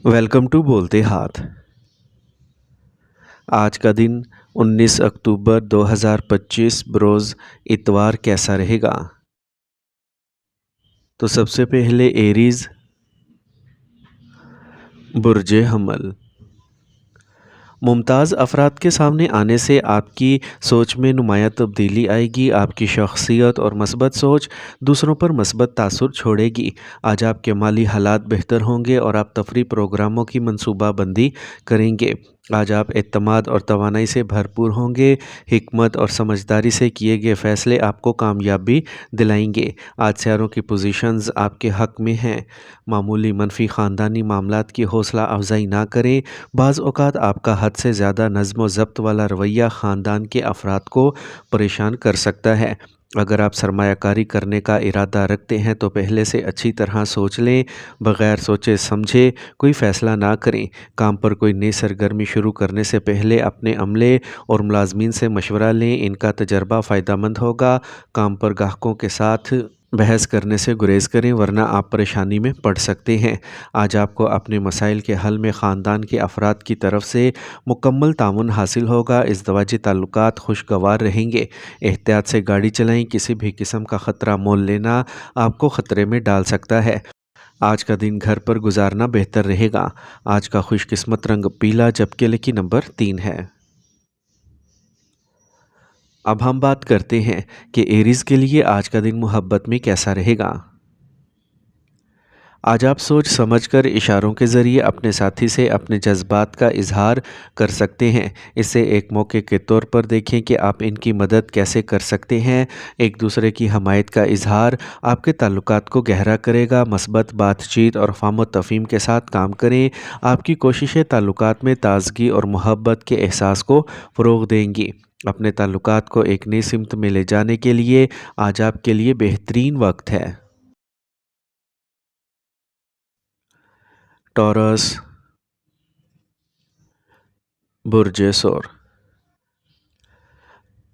Welcome to بولتے ہاتھ۔ آج کا دن 19 اکتوبر 2025 بروز اتوار کیسا رہے گا؟ تو سب سے پہلے ایریز، برج حمل۔ ممتاز افراد کے سامنے آنے سے آپ کی سوچ میں نمایاں تبدیلی آئے گی۔ آپ کی شخصیت اور مثبت سوچ دوسروں پر مثبت تاثر چھوڑے گی۔ آج آپ کے مالی حالات بہتر ہوں گے اور آپ تفریح پروگراموں کی منصوبہ بندی کریں گے۔ آج آپ اعتماد اور توانائی سے بھرپور ہوں گے۔ حکمت اور سمجھداری سے کیے گئے فیصلے آپ کو کامیابی دلائیں گے۔ آج سیاروں کی پوزیشنز آپ کے حق میں ہیں۔ معمولی منفی خاندانی معاملات کی حوصلہ افزائی نہ کریں۔ بعض اوقات آپ کا حد سے زیادہ نظم و ضبط والا رویہ خاندان کے افراد کو پریشان کر سکتا ہے۔ اگر آپ سرمایہ کاری کرنے کا ارادہ رکھتے ہیں تو پہلے سے اچھی طرح سوچ لیں۔ بغیر سوچے سمجھے کوئی فیصلہ نہ کریں۔ کام پر کوئی نئی سرگرمی شروع کرنے سے پہلے اپنے عملے اور ملازمین سے مشورہ لیں، ان کا تجربہ فائدہ مند ہوگا۔ کام پر گاہکوں کے ساتھ بحث کرنے سے گریز کریں ورنہ آپ پریشانی میں پڑ سکتے ہیں۔ آج آپ کو اپنے مسائل کے حل میں خاندان کے افراد کی طرف سے مکمل تعاون حاصل ہوگا۔ ازدواجی تعلقات خوشگوار رہیں گے۔ احتیاط سے گاڑی چلائیں۔ کسی بھی قسم کا خطرہ مول لینا آپ کو خطرے میں ڈال سکتا ہے۔ آج کا دن گھر پر گزارنا بہتر رہے گا۔ آج کا خوش قسمت رنگ پیلا جبکہ لکی نمبر 3 ہے۔ اب ہم بات کرتے ہیں کہ ایریز کے لیے آج کا دن محبت میں کیسا رہے گا۔ آج آپ سوچ سمجھ کر اشاروں کے ذریعے اپنے ساتھی سے اپنے جذبات کا اظہار کر سکتے ہیں۔ اسے ایک موقع کے طور پر دیکھیں کہ آپ ان کی مدد کیسے کر سکتے ہیں۔ ایک دوسرے کی حمایت کا اظہار آپ کے تعلقات کو گہرا کرے گا۔ مثبت بات چیت اور فہم و تفہیم کے ساتھ کام کریں۔ آپ کی کوششیں تعلقات میں تازگی اور محبت کے احساس کو فروغ دیں گی۔ اپنے تعلقات کو ایک نئی سمت میں لے جانے کے لیے آج آپ کے لیے بہترین وقت ہے۔ ٹورس، برج ثور۔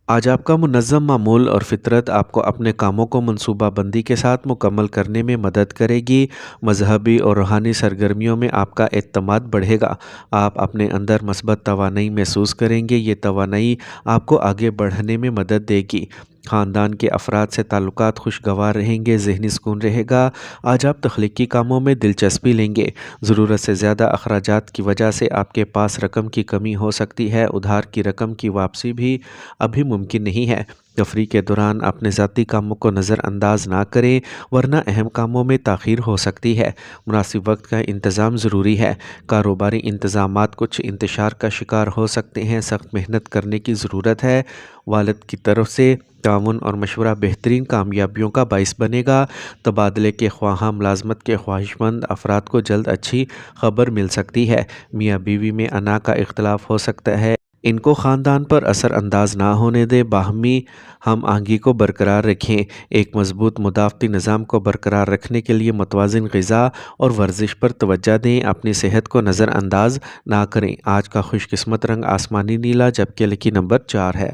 آج آپ کا منظم معمول اور فطرت آپ کو اپنے کاموں کو منصوبہ بندی کے ساتھ مکمل کرنے میں مدد کرے گی۔ مذہبی اور روحانی سرگرمیوں میں آپ کا اعتماد بڑھے گا۔ آپ اپنے اندر مثبت توانائی محسوس کریں گے۔ یہ توانائی آپ کو آگے بڑھنے میں مدد دے گی۔ خاندان کے افراد سے تعلقات خوشگوار رہیں گے۔ ذہنی سکون رہے گا۔ آج آپ تخلیقی کاموں میں دلچسپی لیں گے۔ ضرورت سے زیادہ اخراجات کی وجہ سے آپ کے پاس رقم کی کمی ہو سکتی ہے۔ ادھار کی رقم کی واپسی بھی ابھی ممکن نہیں ہے۔ تفریح کے دوران اپنے ذاتی کاموں کو نظر انداز نہ کریں ورنہ اہم کاموں میں تاخیر ہو سکتی ہے۔ مناسب وقت کا انتظام ضروری ہے۔ کاروباری انتظامات کچھ انتشار کا شکار ہو سکتے ہیں۔ سخت محنت کرنے کی ضرورت ہے۔ والد کی طرف سے تعاون اور مشورہ بہترین کامیابیوں کا باعث بنے گا۔ تبادلے کے خواہاں ملازمت کے خواہشمند افراد کو جلد اچھی خبر مل سکتی ہے۔ میاں بیوی میں انا کا اختلاف ہو سکتا ہے۔ ان کو خاندان پر اثر انداز نہ ہونے دیں۔ باہمی ہم آہنگی کو برقرار رکھیں۔ ایک مضبوط مدافعتی نظام کو برقرار رکھنے کے لیے متوازن غذا اور ورزش پر توجہ دیں۔ اپنی صحت کو نظر انداز نہ کریں۔ آج کا خوش قسمت رنگ آسمانی نیلا جبکہ لکی نمبر 4 ہے۔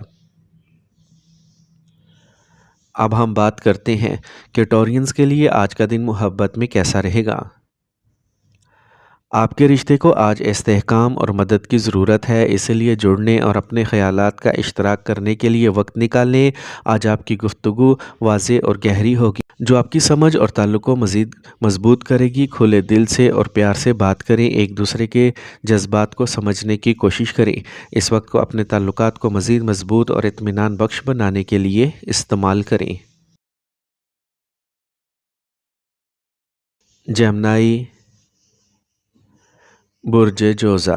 اب ہم بات کرتے ہیں کہ ٹورینز کے لیے آج کا دن محبت میں کیسا رہے گا۔ آپ کے رشتے کو آج استحکام اور مدد کی ضرورت ہے، اس لیے جڑنے اور اپنے خیالات کا اشتراک کرنے کے لیے وقت نکالیں۔ آج آپ کی گفتگو واضح اور گہری ہوگی جو آپ کی سمجھ اور تعلق کو مزید مضبوط کرے گی۔ کھلے دل سے اور پیار سے بات کریں۔ ایک دوسرے کے جذبات کو سمجھنے کی کوشش کریں۔ اس وقت کو اپنے تعلقات کو مزید مضبوط اور اطمینان بخش بنانے کے لیے استعمال کریں۔ جیمنائی، برج جوزا۔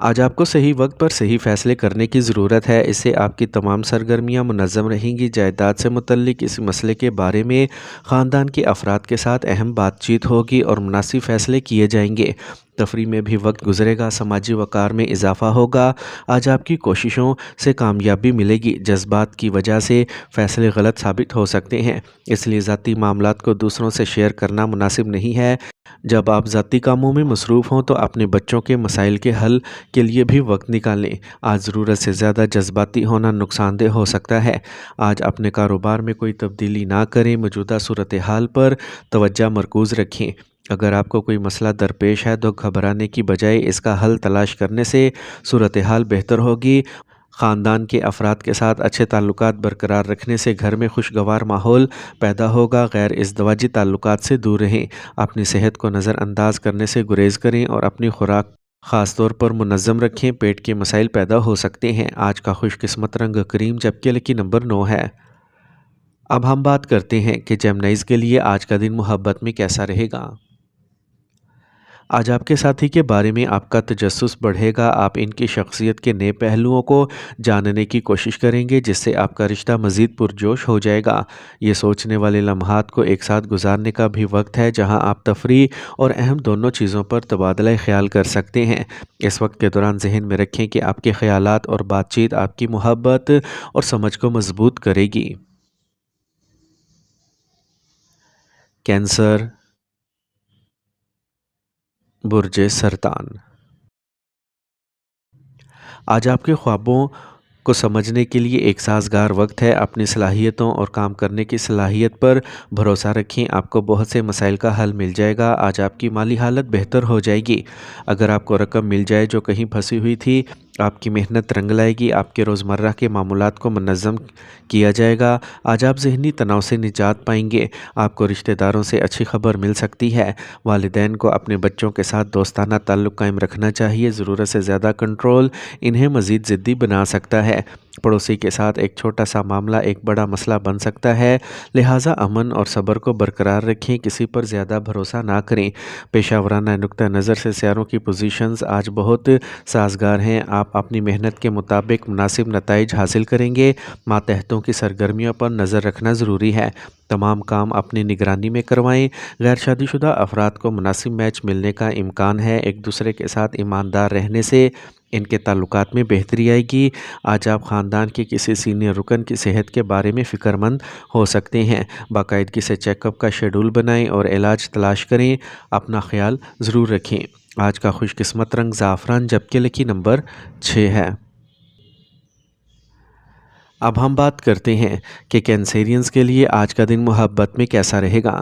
آج آپ کو صحیح وقت پر صحیح فیصلے کرنے کی ضرورت ہے، اس سے آپ کی تمام سرگرمیاں منظم رہیں گی۔ جائیداد سے متعلق اس مسئلے کے بارے میں خاندان کے افراد کے ساتھ اہم بات چیت ہوگی اور مناسب فیصلے کیے جائیں گے۔ تفریح میں بھی وقت گزرے گا۔ سماجی وقار میں اضافہ ہوگا۔ آج آپ کی کوششوں سے کامیابی ملے گی۔ جذبات کی وجہ سے فیصلے غلط ثابت ہو سکتے ہیں، اس لیے ذاتی معاملات کو دوسروں سے شیئر کرنا مناسب نہیں ہے۔ جب آپ ذاتی کاموں میں مصروف ہوں تو اپنے بچوں کے مسائل کے حل کے لیے بھی وقت نکالیں۔ آج ضرورت سے زیادہ جذباتی ہونا نقصان دہ ہو سکتا ہے۔ آج اپنے کاروبار میں کوئی تبدیلی نہ کریں۔ موجودہ صورتحال پر توجہ مرکوز رکھیں۔ اگر آپ کو کوئی مسئلہ درپیش ہے تو گھبرانے کی بجائے اس کا حل تلاش کرنے سے صورتحال بہتر ہوگی۔ خاندان کے افراد کے ساتھ اچھے تعلقات برقرار رکھنے سے گھر میں خوشگوار ماحول پیدا ہوگا۔ غیر ازدواجی تعلقات سے دور رہیں، اپنی صحت کو نظر انداز کرنے سے گریز کریں اور اپنی خوراک خاص طور پر منظم رکھیں۔ پیٹ کے مسائل پیدا ہو سکتے ہیں۔ آج کا خوش قسمت رنگ کریم جبکہ لکی نمبر 9 ہے۔ اب ہم بات کرتے ہیں کہ جیمنائز کے لیے آج کا دن محبت میں کیسا رہے گا۔ آج آپ کے ساتھی کے بارے میں آپ کا تجسس بڑھے گا۔ آپ ان کی شخصیت کے نئے پہلوؤں کو جاننے کی کوشش کریں گے جس سے آپ کا رشتہ مزید پرجوش ہو جائے گا۔ یہ سوچنے والے لمحات کو ایک ساتھ گزارنے کا بھی وقت ہے جہاں آپ تفریح اور اہم دونوں چیزوں پر تبادلہ خیال کر سکتے ہیں۔ اس وقت کے دوران ذہن میں رکھیں کہ آپ کے خیالات اور بات چیت آپ کی محبت اور سمجھ کو مضبوط کرے گی۔ کینسر، برج سرطان۔ آج آپ کے خوابوں کو سمجھنے کے لیے ایک سازگار وقت ہے۔ اپنی صلاحیتوں اور کام کرنے کی صلاحیت پر بھروسہ رکھیں، آپ کو بہت سے مسائل کا حل مل جائے گا۔ آج آپ کی مالی حالت بہتر ہو جائے گی۔ اگر آپ کو رقم مل جائے جو کہیں پھنسی ہوئی تھی، آپ کی محنت رنگ لائے گی۔ آپ کے روزمرہ کے معمولات کو منظم کیا جائے گا۔ آج آپ ذہنی تناؤ سے نجات پائیں گے۔ آپ کو رشتہ داروں سے اچھی خبر مل سکتی ہے۔ والدین کو اپنے بچوں کے ساتھ دوستانہ تعلق قائم رکھنا چاہیے۔ ضرورت سے زیادہ کنٹرول انہیں مزید ضدی بنا سکتا ہے۔ پڑوسی کے ساتھ ایک چھوٹا سا معاملہ ایک بڑا مسئلہ بن سکتا ہے، لہٰذا امن اور صبر کو برقرار رکھیں، کسی پر زیادہ بھروسہ نہ کریں۔ پیشہ ورانہ نقطہ نظر سے سیاروں کی پوزیشنز آج بہت سازگار ہیں۔ آپ اپنی محنت کے مطابق مناسب نتائج حاصل کریں گے۔ ماتحتوں کی سرگرمیوں پر نظر رکھنا ضروری ہے۔ تمام کام اپنی نگرانی میں کروائیں۔ غیر شادی شدہ افراد کو مناسب میچ ملنے کا امکان ہے۔ ایک دوسرے کے ساتھ ایماندار رہنے سے ان کے تعلقات میں بہتری آئے گی۔ آج آپ خاندان کے کسی سینئر رکن کی صحت کے بارے میں فکر مند ہو سکتے ہیں۔ باقاعدگی سے چیک اپ کا شیڈول بنائیں اور علاج تلاش کریں۔ اپنا خیال ضرور رکھیں۔ آج کا خوش قسمت رنگ زعفران جبکہ لکی نمبر 6 ہے۔ اب ہم بات کرتے ہیں کہ کینسیرینز کے لیے آج کا دن محبت میں کیسا رہے گا۔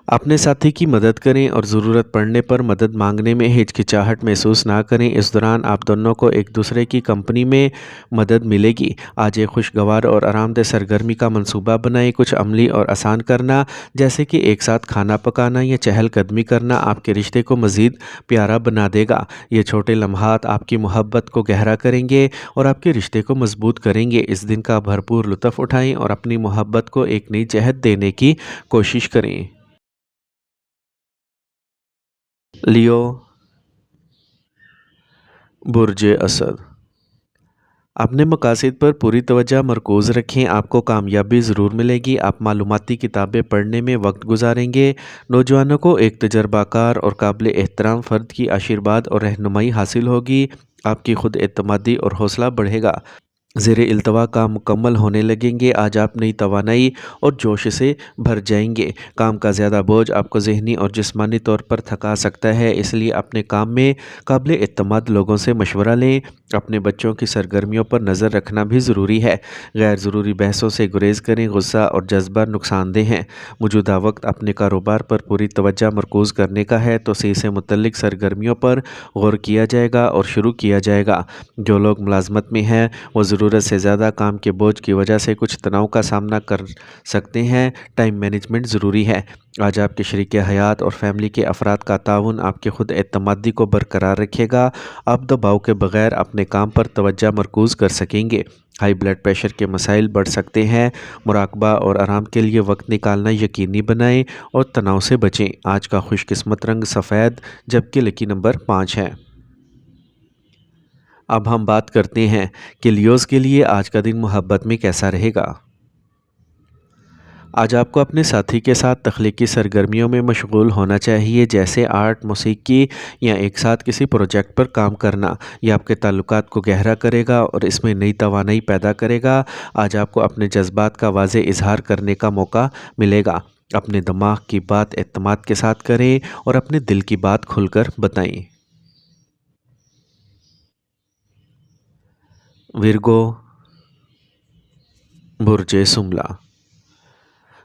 اپنے ساتھی کی مدد کریں اور ضرورت پڑنے پر مدد مانگنے میں ہچکچاہٹ محسوس نہ کریں۔ اس دوران آپ دونوں کو ایک دوسرے کی کمپنی میں مدد ملے گی۔ آج ایک خوشگوار اور آرام دہ سرگرمی کا منصوبہ بنائیں۔ کچھ عملی اور آسان کرنا جیسے کہ ایک ساتھ کھانا پکانا یا چہل قدمی کرنا آپ کے رشتے کو مزید پیارا بنا دے گا۔ یہ چھوٹے لمحات آپ کی محبت کو گہرا کریں گے اور آپ کے رشتے کو مضبوط کریں گے۔ اس دن کا بھرپور لطف اٹھائیں اور اپنی محبت کو ایک نئی جہت دینے کی کوشش کریں۔ لیو، برج اسد۔ اپنے مقاصد پر پوری توجہ مرکوز رکھیں، آپ کو کامیابی ضرور ملے گی۔ آپ معلوماتی کتابیں پڑھنے میں وقت گزاریں گے۔ نوجوانوں کو ایک تجربہ کار اور قابل احترام فرد کی آشیرواد اور رہنمائی حاصل ہوگی۔ آپ کی خود اعتمادی اور حوصلہ بڑھے گا۔ زیر التوا کام مکمل ہونے لگیں گے۔ آج آپ نئی توانائی اور جوش سے بھر جائیں گے۔ کام کا زیادہ بوجھ آپ کو ذہنی اور جسمانی طور پر تھکا سکتا ہے، اس لیے اپنے کام میں قابل اعتماد لوگوں سے مشورہ لیں۔ اپنے بچوں کی سرگرمیوں پر نظر رکھنا بھی ضروری ہے۔ غیر ضروری بحثوں سے گریز کریں، غصہ اور جذبہ نقصان دہ ہیں۔ موجودہ وقت اپنے کاروبار پر پوری توجہ مرکوز کرنے کا ہے، توسیع سے متعلق سرگرمیوں پر غور کیا جائے گا اور شروع کیا جائے گا۔ جو لوگ ملازمت میں ہیں وہ ضرورت سے زیادہ کام کے بوجھ کی وجہ سے کچھ تناؤ کا سامنا کر سکتے ہیں۔ ٹائم مینجمنٹ ضروری ہے۔ آج آپ کے شریک حیات اور فیملی کے افراد کا تعاون آپ کی خود اعتمادی کو برقرار رکھے گا۔ آپ دباؤ کے بغیر اپنے کام پر توجہ مرکوز کر سکیں گے۔ ہائی بلڈ پریشر کے مسائل بڑھ سکتے ہیں۔ مراقبہ اور آرام کے لیے وقت نکالنا یقینی بنائیں اور تناؤ سے بچیں۔ آج کا خوش قسمت رنگ سفید جبکہ لکی نمبر 5 ہے۔ اب ہم بات کرتے ہیں کہ لیوز کے لیے آج کا دن محبت میں کیسا رہے گا۔ آج آپ کو اپنے ساتھی کے ساتھ تخلیقی سرگرمیوں میں مشغول ہونا چاہیے، جیسے آرٹ، موسیقی یا ایک ساتھ کسی پروجیکٹ پر کام کرنا۔ یہ آپ کے تعلقات کو گہرا کرے گا اور اس میں نئی توانائی پیدا کرے گا۔ آج آپ کو اپنے جذبات کا واضح اظہار کرنے کا موقع ملے گا۔ اپنے دماغ کی بات اعتماد کے ساتھ کریں اور اپنے دل کی بات کھل کر بتائیں۔ ورگو، برج سملہ۔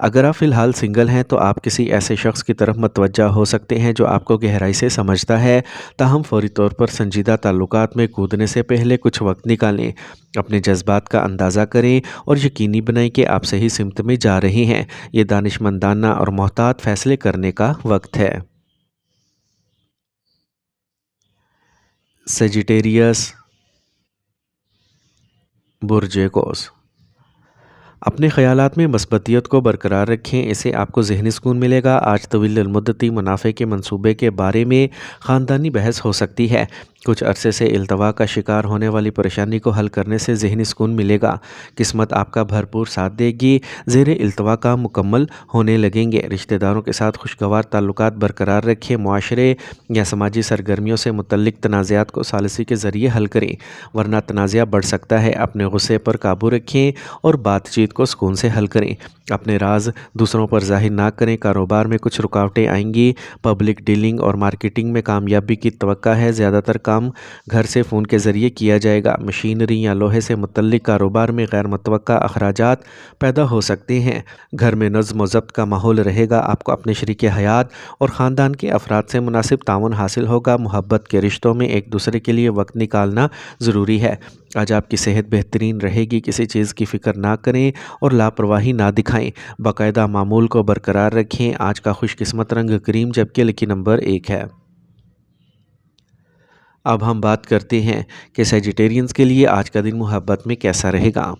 اگر آپ فی الحال سنگل ہیں تو آپ کسی ایسے شخص کی طرف متوجہ ہو سکتے ہیں جو آپ کو گہرائی سے سمجھتا ہے، تاہم فوری طور پر سنجیدہ تعلقات میں کودنے سے پہلے کچھ وقت نکالیں، اپنے جذبات کا اندازہ کریں اور یقینی بنائیں کہ آپ صحیح سمت میں جا رہے ہیں۔ یہ دانشمندانہ اور محتاط فیصلے کرنے کا وقت ہے۔ سیجیٹیریس، برج قوس۔ اپنے خیالات میں مثبتیت کو برقرار رکھیں، اسے آپ کو ذہنی سکون ملے گا۔ آج طویل المدتی منافع کے منصوبے کے بارے میں خاندانی بحث ہو سکتی ہے۔ کچھ عرصے سے التوا کا شکار ہونے والی پریشانی کو حل کرنے سے ذہنی سکون ملے گا۔ قسمت آپ کا بھرپور ساتھ دے گی، زیر التوا کام مکمل ہونے لگیں گے۔ رشتہ داروں کے ساتھ خوشگوار تعلقات برقرار رکھیں، معاشرے یا سماجی سرگرمیوں سے متعلق تنازعات کو ثالثی کے ذریعے حل کریں، ورنہ تنازعہ بڑھ سکتا ہے۔ اپنے غصے پر قابو رکھیں اور بات چیت کو سکون سے حل کریں۔ اپنے راز دوسروں پر ظاہر نہ کریں، کاروبار میں کچھ رکاوٹیں آئیں گی۔ پبلک ڈیلنگ اور مارکیٹنگ میں کامیابی کی توقع ہے، زیادہ تر کام گھر سے فون کے ذریعے کیا جائے گا۔ مشینری یا لوہے سے متعلق کاروبار میں غیر متوقع اخراجات پیدا ہو سکتے ہیں۔ گھر میں نظم و ضبط کا ماحول رہے گا۔ آپ کو اپنے شریک حیات اور خاندان کے افراد سے مناسب تعاون حاصل ہوگا۔ محبت کے رشتوں میں ایک دوسرے کے لیے وقت نکالنا ضروری ہے۔ آج آپ کی صحت بہترین رہے گی، کسی چیز کی فکر نہ کریں اور لاپرواہی نہ دکھائیں۔ باقاعدہ معمول کو برقرار رکھیں۔ آج کا خوش قسمت رنگ کریم جبکہ لکی نمبر 1 ہے۔ اب ہم بات کرتے ہیں کہ سیجیٹیرینز کے لیے آج کا دن محبت میں کیسا رہے گا۔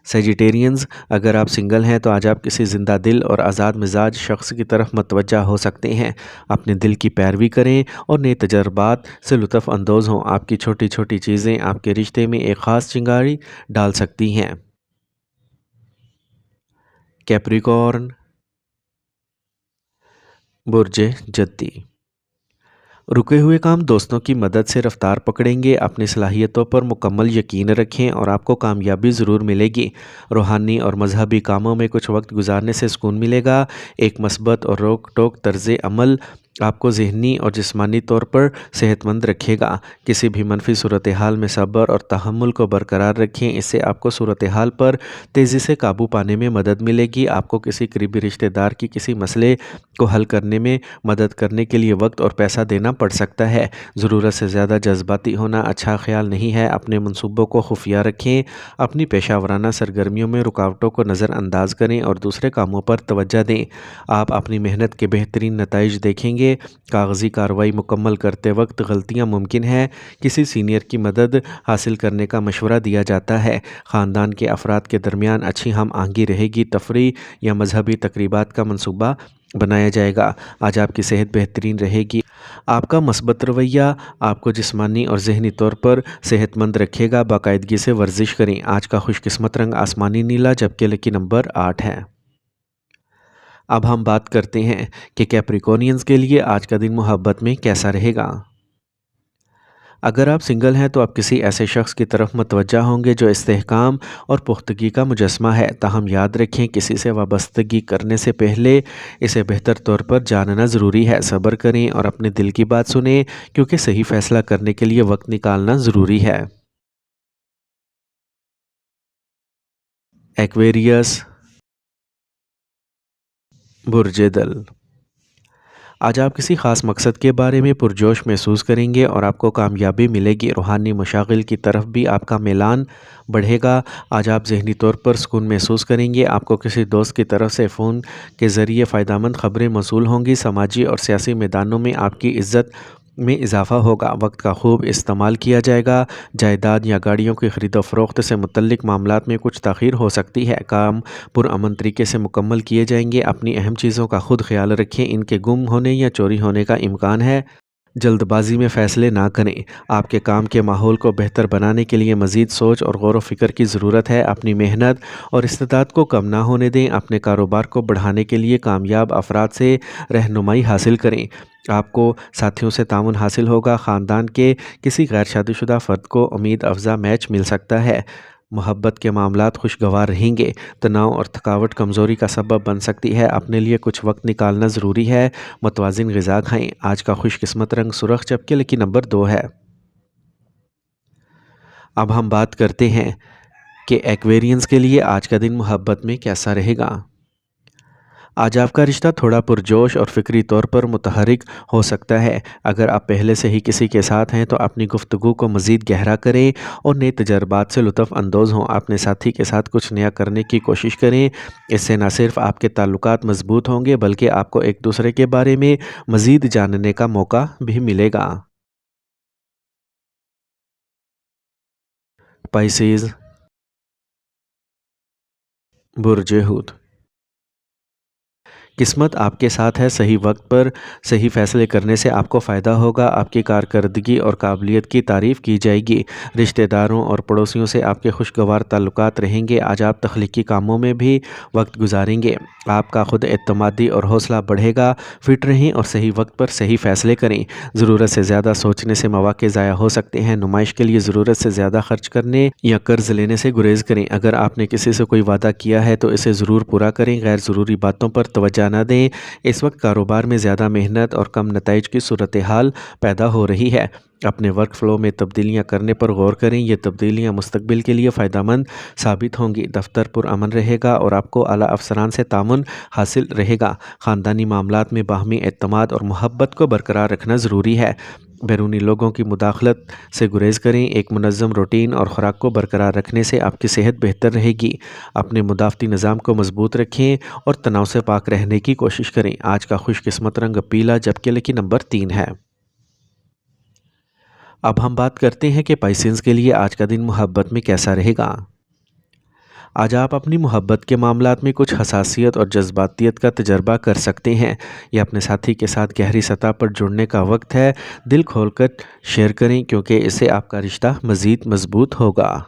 سیجیٹیرینز، اگر آپ سنگل ہیں تو آج آپ کسی زندہ دل اور آزاد مزاج شخص کی طرف متوجہ ہو سکتے ہیں۔ اپنے دل کی پیروی کریں اور نئے تجربات سے لطف اندوز ہوں۔ آپ کی چھوٹی چھوٹی چیزیں آپ کے رشتے میں ایک خاص چنگاری ڈال سکتی ہیں۔ کیپریکارن، برج جدی۔ رکے ہوئے کام دوستوں کی مدد سے رفتار پکڑیں گے۔ اپنی صلاحیتوں پر مکمل یقین رکھیں اور آپ کو کامیابی ضرور ملے گی۔ روحانی اور مذہبی کاموں میں کچھ وقت گزارنے سے سکون ملے گا۔ ایک مثبت اور روک ٹوک طرز عمل آپ کو ذہنی اور جسمانی طور پر صحت مند رکھے گا۔ کسی بھی منفی صورتحال میں صبر اور تحمل کو برقرار رکھیں، اس سے آپ کو صورتحال پر تیزی سے قابو پانے میں مدد ملے گی۔ آپ کو کسی قریبی رشتہ دار کی کسی مسئلے کو حل کرنے میں مدد کرنے کے لیے وقت اور پیسہ دینا پڑ سکتا ہے۔ ضرورت سے زیادہ جذباتی ہونا اچھا خیال نہیں ہے۔ اپنے منصوبوں کو خفیہ رکھیں، اپنی پیشہ ورانہ سرگرمیوں میں رکاوٹوں کو نظر انداز کریں اور دوسرے کاموں پر توجہ دیں۔ آپ اپنی محنت کے بہترین نتائج دیکھیں گے۔ کاغذی کارروائی مکمل کرتے وقت غلطیاں ممکن ہیں، کسی سینئر کی مدد حاصل کرنے کا مشورہ دیا جاتا ہے۔ خاندان کے افراد کے درمیان اچھی ہم آہنگی رہے گی۔ تفریح یا مذہبی تقریبات کا منصوبہ بنایا جائے گا۔ آج آپ کی صحت بہترین رہے گی۔ آپ کا مثبت رویہ آپ کو جسمانی اور ذہنی طور پر صحت مند رکھے گا۔ باقاعدگی سے ورزش کریں۔ آج کا خوش قسمت رنگ آسمانی نیلا جبکہ لکی نمبر 8 ہے۔ اب ہم بات کرتے ہیں کہ کیپریکونینز کے لیے آج کا دن محبت میں کیسا رہے گا۔ اگر آپ سنگل ہیں تو آپ کسی ایسے شخص کی طرف متوجہ ہوں گے جو استحکام اور پختگی کا مجسمہ ہے، تاہم یاد رکھیں کسی سے وابستگی کرنے سے پہلے اسے بہتر طور پر جاننا ضروری ہے۔ صبر کریں اور اپنے دل کی بات سنیں کیونکہ صحیح فیصلہ کرنے کے لیے وقت نکالنا ضروری ہے۔ ایکویریس، برج دل۔ آج آپ کسی خاص مقصد کے بارے میں پرجوش محسوس کریں گے اور آپ کو کامیابی ملے گی۔ روحانی مشاغل کی طرف بھی آپ کا میلان بڑھے گا۔ آج آپ ذہنی طور پر سکون محسوس کریں گے۔ آپ کو کسی دوست کی طرف سے فون کے ذریعے فائدہ مند خبریں موصول ہوں گی۔ سماجی اور سیاسی میدانوں میں آپ کی عزت میں اضافہ ہوگا۔ وقت کا خوب استعمال کیا جائے گا۔ جائیداد یا گاڑیوں کی خرید و فروخت سے متعلق معاملات میں کچھ تاخیر ہو سکتی ہے۔ کام پرامن طریقے سے مکمل کیے جائیں گے۔ اپنی اہم چیزوں کا خود خیال رکھیں، ان کے گم ہونے یا چوری ہونے کا امکان ہے۔ جلد بازی میں فیصلے نہ کریں۔ آپ کے کام کے ماحول کو بہتر بنانے کے لیے مزید سوچ اور غور و فکر کی ضرورت ہے۔ اپنی محنت اور استعداد کو کم نہ ہونے دیں۔ اپنے کاروبار کو بڑھانے کے لیے کامیاب افراد سے رہنمائی حاصل کریں۔ آپ کو ساتھیوں سے تعاون حاصل ہوگا۔ خاندان کے کسی غیر شادی شدہ فرد کو امید افزا میچ مل سکتا ہے۔ محبت کے معاملات خوشگوار رہیں گے۔ تناؤ اور تھکاوٹ کمزوری کا سبب بن سکتی ہے۔ اپنے لیے کچھ وقت نکالنا ضروری ہے۔ متوازن غذا کھائیں۔ آج کا خوش قسمت رنگ سرخ جبکہ لکی نمبر 2 ہے۔ اب ہم بات کرتے ہیں کہ ایکویرینس کے لیے آج کا دن محبت میں کیسا رہے گا۔ آج آپ کا رشتہ تھوڑا پرجوش اور فکری طور پر متحرک ہو سکتا ہے۔ اگر آپ پہلے سے ہی کسی کے ساتھ ہیں تو اپنی گفتگو کو مزید گہرا کریں اور نئے تجربات سے لطف اندوز ہوں۔ اپنے ساتھی کے ساتھ کچھ نیا کرنے کی کوشش کریں۔ اس سے نہ صرف آپ کے تعلقات مضبوط ہوں گے بلکہ آپ کو ایک دوسرے کے بارے میں مزید جاننے کا موقع بھی ملے گا۔ پائسیز، برج حوت۔ قسمت آپ کے ساتھ ہے۔ صحیح وقت پر صحیح فیصلے کرنے سے آپ کو فائدہ ہوگا۔ آپ کی کارکردگی اور قابلیت کی تعریف کی جائے گی۔ رشتہ داروں اور پڑوسیوں سے آپ کے خوشگوار تعلقات رہیں گے۔ آج آپ تخلیقی کاموں میں بھی وقت گزاریں گے۔ آپ کا خود اعتمادی اور حوصلہ بڑھے گا۔ فٹ رہیں اور صحیح وقت پر صحیح فیصلے کریں۔ ضرورت سے زیادہ سوچنے سے مواقع ضائع ہو سکتے ہیں۔ نمائش کے لیے ضرورت سے زیادہ خرچ کرنے یا قرض لینے سے گریز کریں۔ اگر آپ نے کسی سے کوئی وعدہ کیا ہے تو اسے ضرور پورا کریں۔ غیر ضروری باتوں پر توجہ نہ دیں۔ اس وقت کاروبار میں زیادہ محنت اور کم نتائج کی صورتحال پیدا ہو رہی ہے۔ اپنے ورک فلو میں تبدیلیاں کرنے پر غور کریں۔ یہ تبدیلیاں مستقبل کے لیے فائدہ مند ثابت ہوں گی۔ دفتر پرامن رہے گا اور آپ کو اعلیٰ افسران سے تعاون حاصل رہے گا۔ خاندانی معاملات میں باہمی اعتماد اور محبت کو برقرار رکھنا ضروری ہے۔ بیرونی لوگوں کی مداخلت سے گریز کریں۔ ایک منظم روٹین اور خوراک کو برقرار رکھنے سے آپ کی صحت بہتر رہے گی۔ اپنے مدافعتی نظام کو مضبوط رکھیں اور تناؤ سے پاک رہنے کی کوشش کریں۔ آج کا خوش قسمت رنگ پیلا جبکہ لکی نمبر 3 ہے۔ اب ہم بات کرتے ہیں کہ پائسینز کے لیے آج کا دن محبت میں کیسا رہے گا۔ آج آپ اپنی محبت کے معاملات میں کچھ حساسیت اور جذباتیت کا تجربہ کر سکتے ہیں۔ یہ اپنے ساتھی کے ساتھ گہری سطح پر جڑنے کا وقت ہے۔ دل کھول کر شیئر کریں کیونکہ اس سے آپ کا رشتہ مزید مضبوط ہوگا۔